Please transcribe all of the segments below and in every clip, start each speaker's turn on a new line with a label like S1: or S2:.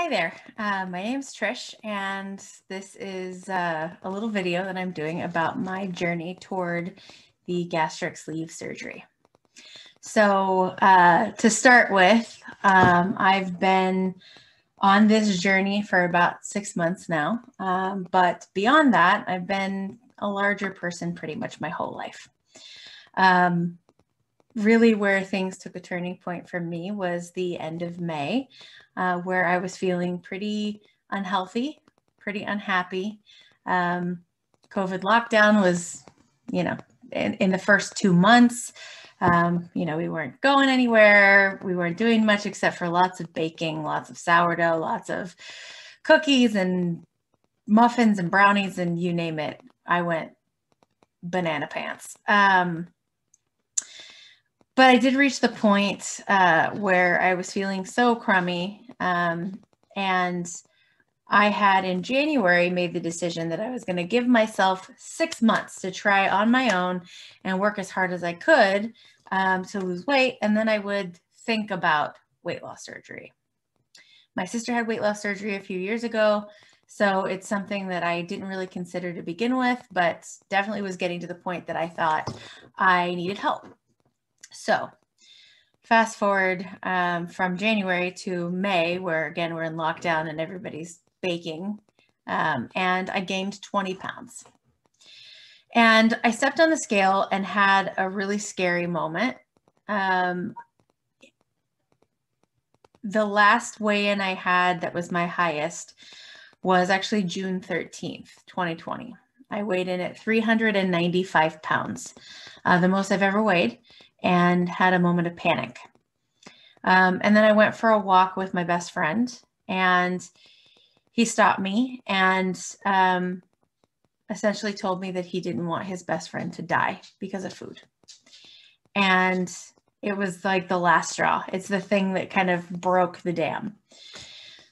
S1: Hi there, my name's Trish, and this is a little video that I'm doing about my journey toward the gastric sleeve surgery. So to start with, I've been on this journey for about 6 months now, but beyond that, I've been a larger person pretty much my whole life. Really where things took a turning point for me was the end of May, where I was feeling pretty unhealthy, pretty unhappy. COVID lockdown was, in the first 2 months, we weren't going anywhere. We weren't doing much except for lots of baking, lots of sourdough, lots of cookies and muffins and brownies, and you name it. I went banana pants. But I did reach the point where I was feeling so crummy, and I had in January made the decision that I was going to give myself 6 months to try on my own and work as hard as I could to lose weight, and then I would think about weight loss surgery. My sister had weight loss surgery a few years ago, so it's something that I didn't really consider to begin with, but definitely was getting to the point that I thought I needed help. So fast forward from January to May, where again, we're in lockdown and everybody's baking, and I gained 20 pounds. And I stepped on the scale and had a really scary moment. The last weigh-in I had that was my highest was actually June 13th, 2020. I weighed in at 395 pounds, the most I've ever weighed, and had a moment of panic. And then I went for a walk with my best friend, and he stopped me and essentially told me that he didn't want his best friend to die because of food. And it was like the last straw. It's the thing that kind of broke the dam.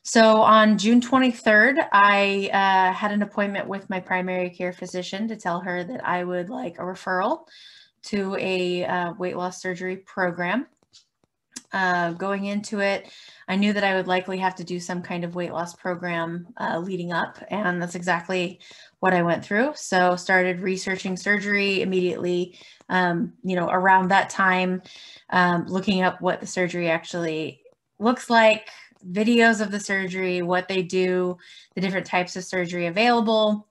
S1: So on June 23rd, I had an appointment with my primary care physician to tell her that I would like a referral to a weight loss surgery program. Going into it, I knew that I would likely have to do some kind of weight loss program leading up, and that's exactly what I went through. So started researching surgery immediately, around that time, looking up what the surgery actually looks like, videos of the surgery, what they do, the different types of surgery available,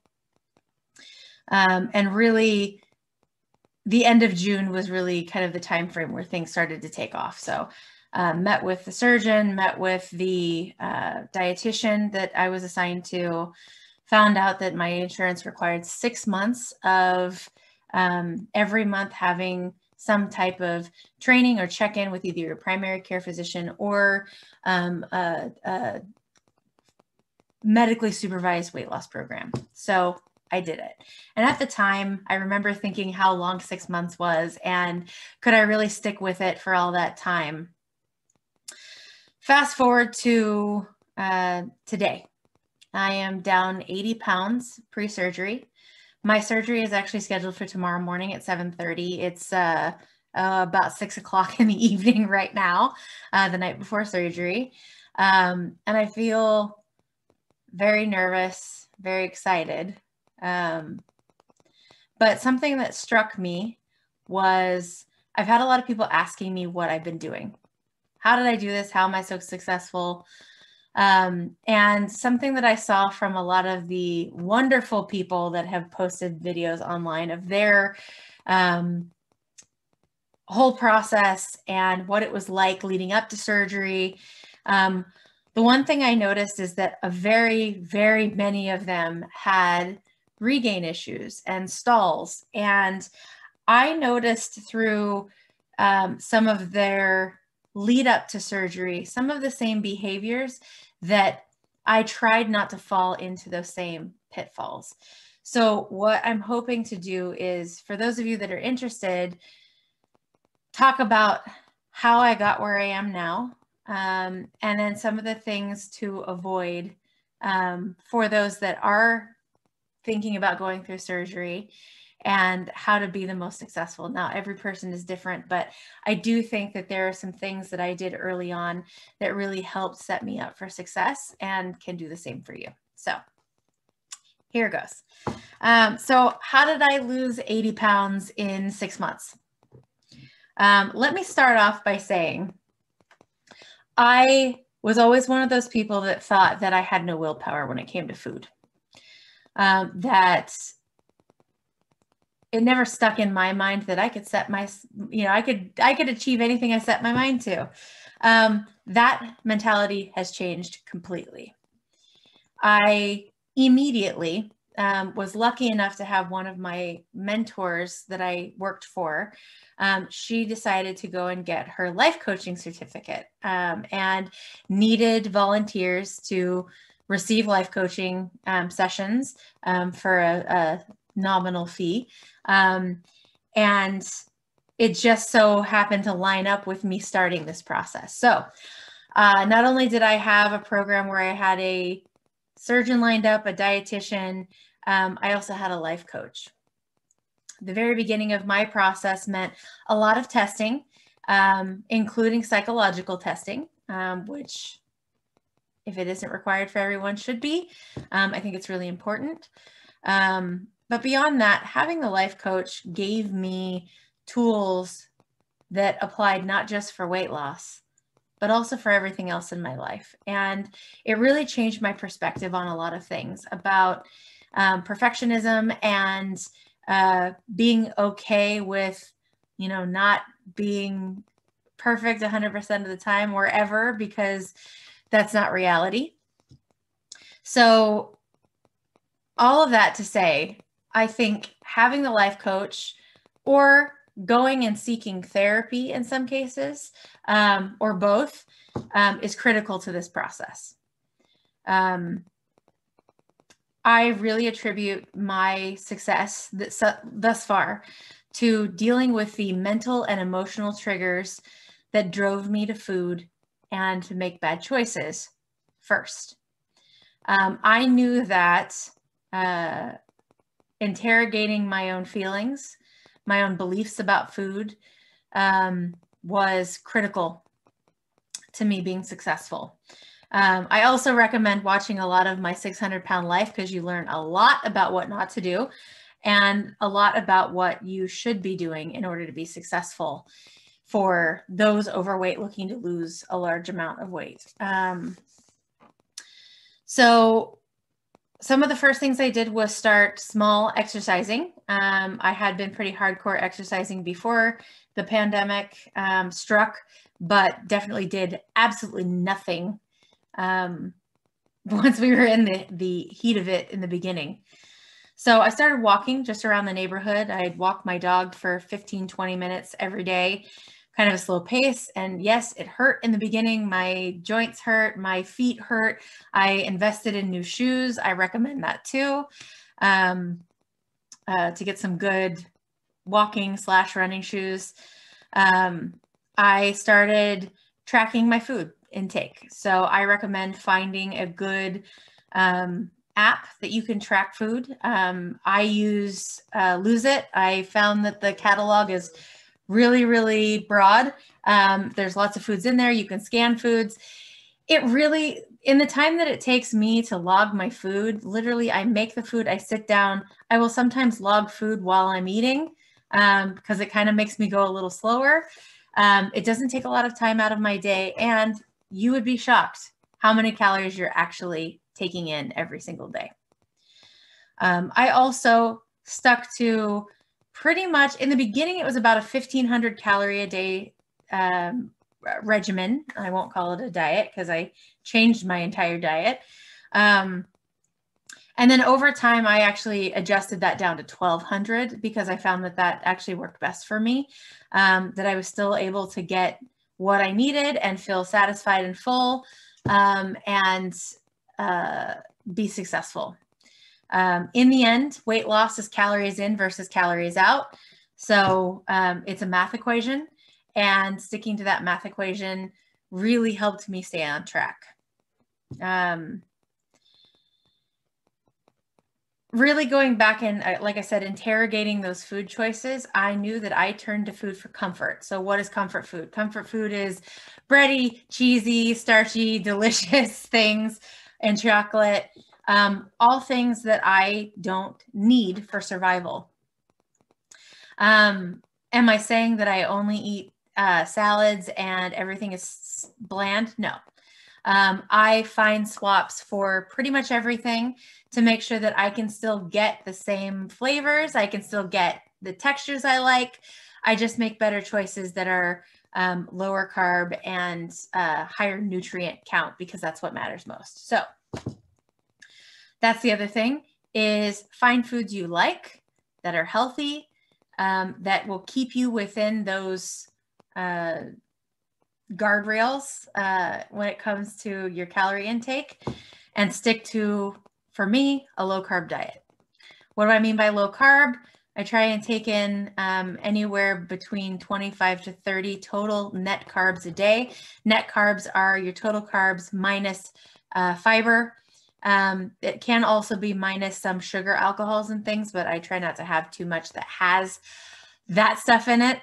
S1: and really the end of June was really kind of the time frame where things started to take off. So met with the surgeon, met with the dietitian that I was assigned to, found out that my insurance required 6 months of every month having some type of training or check-in with either your primary care physician or a medically supervised weight loss program. So I did it. And at the time, I remember thinking how long 6 months was and could I really stick with it for all that time? Fast forward to today. I am down 80 pounds pre-surgery. My surgery is actually scheduled for tomorrow morning at 7:30. It's about 6 o'clock in the evening right now, the night before surgery. And I feel very nervous, very excited. But something that struck me was I've had a lot of people asking me what I've been doing. How did I do this? How am I so successful? And something that I saw from a lot of the wonderful people that have posted videos online of their whole process and what it was like leading up to surgery. The one thing I noticed is that very, very many of them had regain issues and stalls. And I noticed through some of their lead up to surgery, some of the same behaviors that I tried not to fall into those same pitfalls. So what I'm hoping to do is, for those of you that are interested, talk about how I got where I am now, and then some of the things to avoid for those that are thinking about going through surgery, and how to be the most successful. Now, every person is different, but I do think that there are some things that I did early on that really helped set me up for success and can do the same for you. So here goes. So how did I lose 80 pounds in 6 months? Let me start off by saying I was always one of those people that thought that I had no willpower when it came to food. That it never stuck in my mind that I could set my, I could achieve anything I set my mind to. That mentality has changed completely. I immediately was lucky enough to have one of my mentors that I worked for. She decided to go and get her life coaching certificate and needed volunteers to receive life coaching sessions for a nominal fee. And it just so happened to line up with me starting this process. So not only did I have a program where I had a surgeon lined up, a dietitian, I also had a life coach. The very beginning of my process meant a lot of testing, including psychological testing, which, if it isn't required for everyone, should be. I think it's really important. But beyond that, having the life coach gave me tools that applied not just for weight loss, but also for everything else in my life. And it really changed my perspective on a lot of things about perfectionism and being okay with, not being perfect 100% of the time or ever, because that's not reality. So all of that to say, I think having the life coach or going and seeking therapy in some cases, or both, is critical to this process. I really attribute my success thus far to dealing with the mental and emotional triggers that drove me to food and to make bad choices first. I knew that interrogating my own feelings, my own beliefs about food, was critical to me being successful. I also recommend watching a lot of My 600-Pound Life, because you learn a lot about what not to do and a lot about what you should be doing in order to be successful for those overweight looking to lose a large amount of weight. So some of the first things I did was start small exercising. I had been pretty hardcore exercising before the pandemic struck, but definitely did absolutely nothing once we were in the heat of it in the beginning. So I started walking just around the neighborhood. I'd walk my dog for 15, 20 minutes every day, kind of a slow pace. And yes, it hurt in the beginning. My joints hurt, my feet hurt. I invested in new shoes. I recommend that too, to get some good walking/running shoes. I started tracking my food intake. So I recommend finding a good app that you can track food. I use Lose It. I found that the catalog is really, really broad. There's lots of foods in there. You can scan foods. It really, in the time that it takes me to log my food, literally I make the food, I sit down. I will sometimes log food while I'm eating because it kind of makes me go a little slower. It doesn't take a lot of time out of my day, and you would be shocked how many calories you're actually taking in every single day. I also stuck to pretty much, in the beginning, it was about a 1,500 calorie a day regimen. I won't call it a diet because I changed my entire diet. And then over time, I actually adjusted that down to 1,200 because I found that that actually worked best for me, that I was still able to get what I needed and feel satisfied and full, and be successful. In the end, weight loss is calories in versus calories out. So it's a math equation, and sticking to that math equation really helped me stay on track. really going back and, like I said, interrogating those food choices, I knew that I turned to food for comfort. So what is comfort food? Comfort food is bready, cheesy, starchy, delicious things, and chocolate, all things that I don't need for survival. Am I saying that I only eat salads and everything is bland? No. I find swaps for pretty much everything to make sure that I can still get the same flavors. I can still get the textures I like. I just make better choices that are lower carb and higher nutrient count, because that's what matters most. So that's the other thing, is find foods you like that are healthy, that will keep you within those guardrails when it comes to your calorie intake, and stick to, for me, a low carb diet. What do I mean by low carb? I try and take in anywhere between 25 to 30 total net carbs a day. Net carbs are your total carbs minus fiber. It can also be minus some sugar, alcohols, and things, but I try not to have too much that has that stuff in it.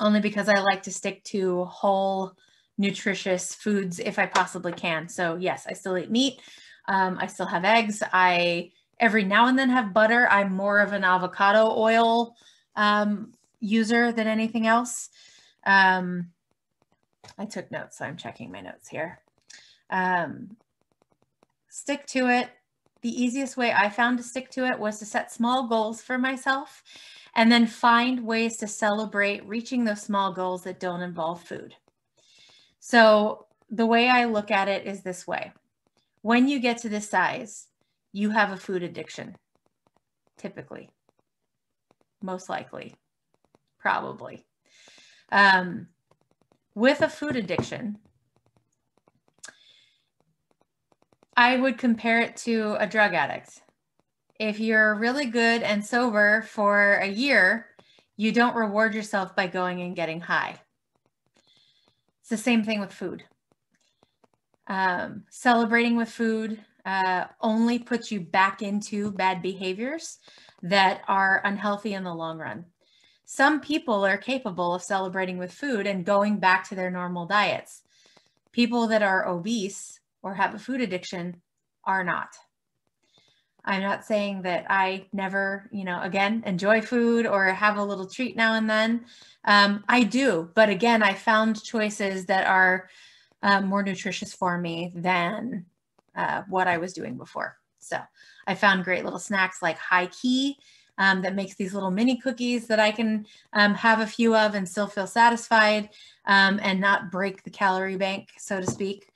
S1: Only because I like to stick to whole, nutritious foods if I possibly can. So yes, I still eat meat. I still have eggs. I every now and then have butter. I'm more of an avocado oil user than anything else. I took notes, so I'm checking my notes here. Stick to it. The easiest way I found to stick to it was to set small goals for myself, and then find ways to celebrate reaching those small goals that don't involve food. So the way I look at it is this way. When you get to this size, you have a food addiction, typically, most likely, probably. With a food addiction, I would compare it to a drug addict. If you're really good and sober for a year, you don't reward yourself by going and getting high. It's the same thing with food. Celebrating with food only puts you back into bad behaviors that are unhealthy in the long run. Some people are capable of celebrating with food and going back to their normal diets. People that are obese or have a food addiction are not. I'm not saying that I never, again, enjoy food or have a little treat now and then. I do, but again, I found choices that are more nutritious for me than what I was doing before. So I found great little snacks like High Key that makes these little mini cookies that I can have a few of and still feel satisfied and not break the calorie bank, so to speak.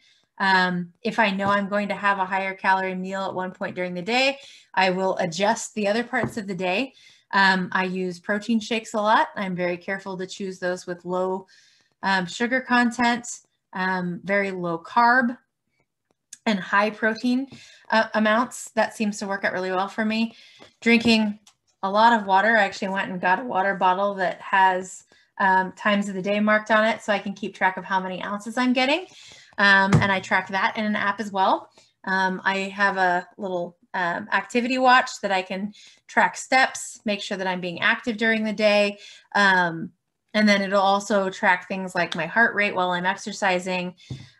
S1: If I know I'm going to have a higher calorie meal at one point during the day, I will adjust the other parts of the day. I use protein shakes a lot. I'm very careful to choose those with low sugar content, very low carb, and high protein amounts. That seems to work out really well for me. Drinking a lot of water. I actually went and got a water bottle that has times of the day marked on it, so I can keep track of how many ounces I'm getting. And I track that in an app as well. I have a little activity watch that I can track steps, make sure that I'm being active during the day. And then it'll also track things like my heart rate while I'm exercising.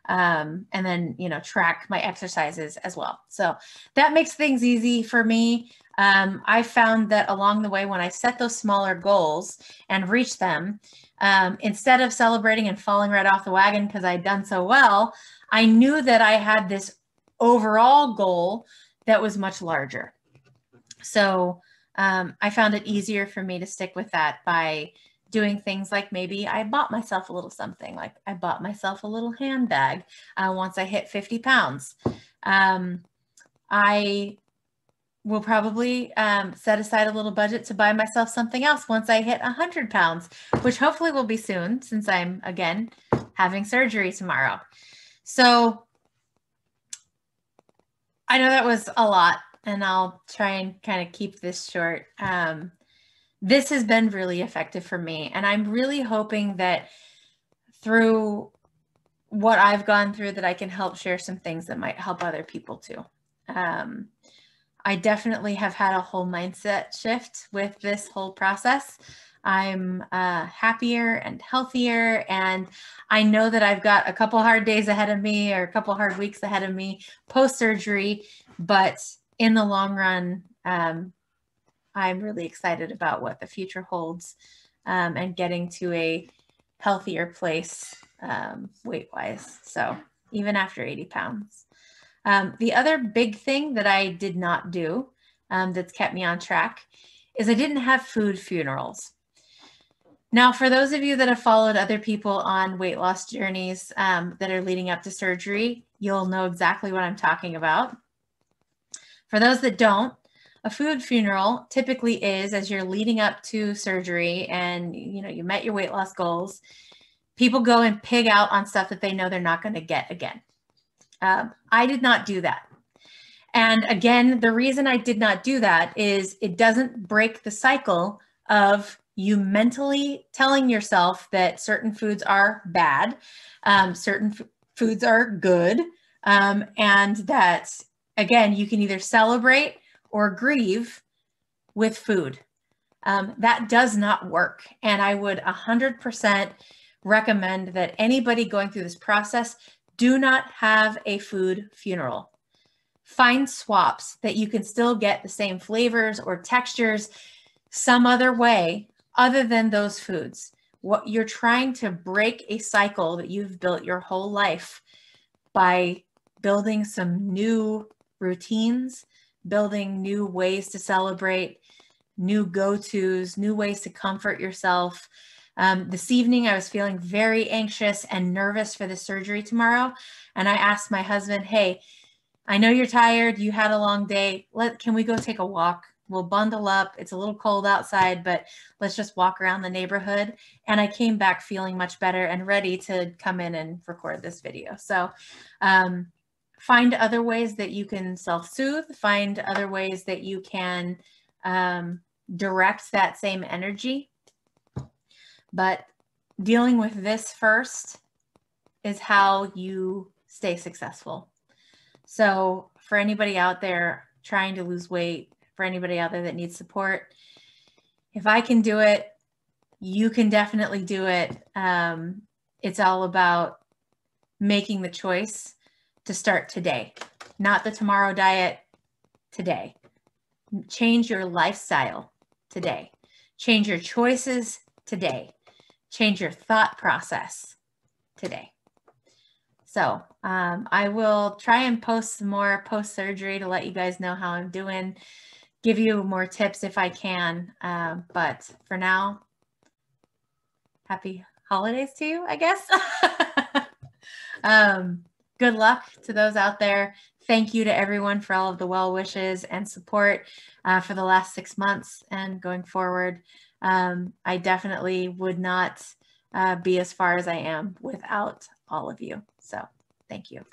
S1: And then, track my exercises as well. So that makes things easy for me. I found that along the way, when I set those smaller goals and reach them, instead of celebrating and falling right off the wagon because I'd done so well, I knew that I had this overall goal that was much larger. So I found it easier for me to stick with that by doing things like maybe I bought myself a little something, like I bought myself a little handbag once I hit 50 pounds. I will probably set aside a little budget to buy myself something else once I hit 100 pounds, which hopefully will be soon since I'm, again, having surgery tomorrow. So I know that was a lot, and I'll try and kind of keep this short. This has been really effective for me, and I'm really hoping that through what I've gone through that I can help share some things that might help other people too. I definitely have had a whole mindset shift with this whole process. I'm happier and healthier, and I know that I've got a couple hard days ahead of me or a couple hard weeks ahead of me post-surgery, but in the long run, I'm really excited about what the future holds, and getting to a healthier place weight-wise. So even after 80 pounds. The other big thing that I did not do that's kept me on track is I didn't have food funerals. Now, for those of you that have followed other people on weight loss journeys that are leading up to surgery, you'll know exactly what I'm talking about. For those that don't, a food funeral typically is as you're leading up to surgery and you met your weight loss goals, people go and pig out on stuff that they know they're not going to get again. I did not do that. And again, the reason I did not do that is it doesn't break the cycle of you mentally telling yourself that certain foods are bad, certain foods are good, and that, again, you can either celebrate or grieve with food. That does not work. And I would 100% recommend that anybody going through this process do not have a food funeral. Find swaps that you can still get the same flavors or textures some other way other than those foods. What you're trying to break a cycle that you've built your whole life by building some new routines, building new ways to celebrate, new go-tos, new ways to comfort yourself. This evening, I was feeling very anxious and nervous for the surgery tomorrow. And I asked my husband, hey, I know you're tired. You had a long day. Can we go take a walk? We'll bundle up. It's a little cold outside, but let's just walk around the neighborhood. And I came back feeling much better and ready to come in and record this video. So find other ways that you can self-soothe. Find other ways that you can direct that same energy. But dealing with this first is how you stay successful. So for anybody out there trying to lose weight, for anybody out there that needs support, if I can do it, you can definitely do it. It's all about making the choice to start today, not the tomorrow diet, today. Change your lifestyle today. Change your choices today. Change your thought process today. So I will try and post some more post-surgery to let you guys know how I'm doing, give you more tips if I can. But for now, happy holidays to you, I guess. Good luck to those out there. Thank you to everyone for all of the well wishes and support for the last 6 months and going forward. I definitely would not be as far as I am without all of you. So thank you.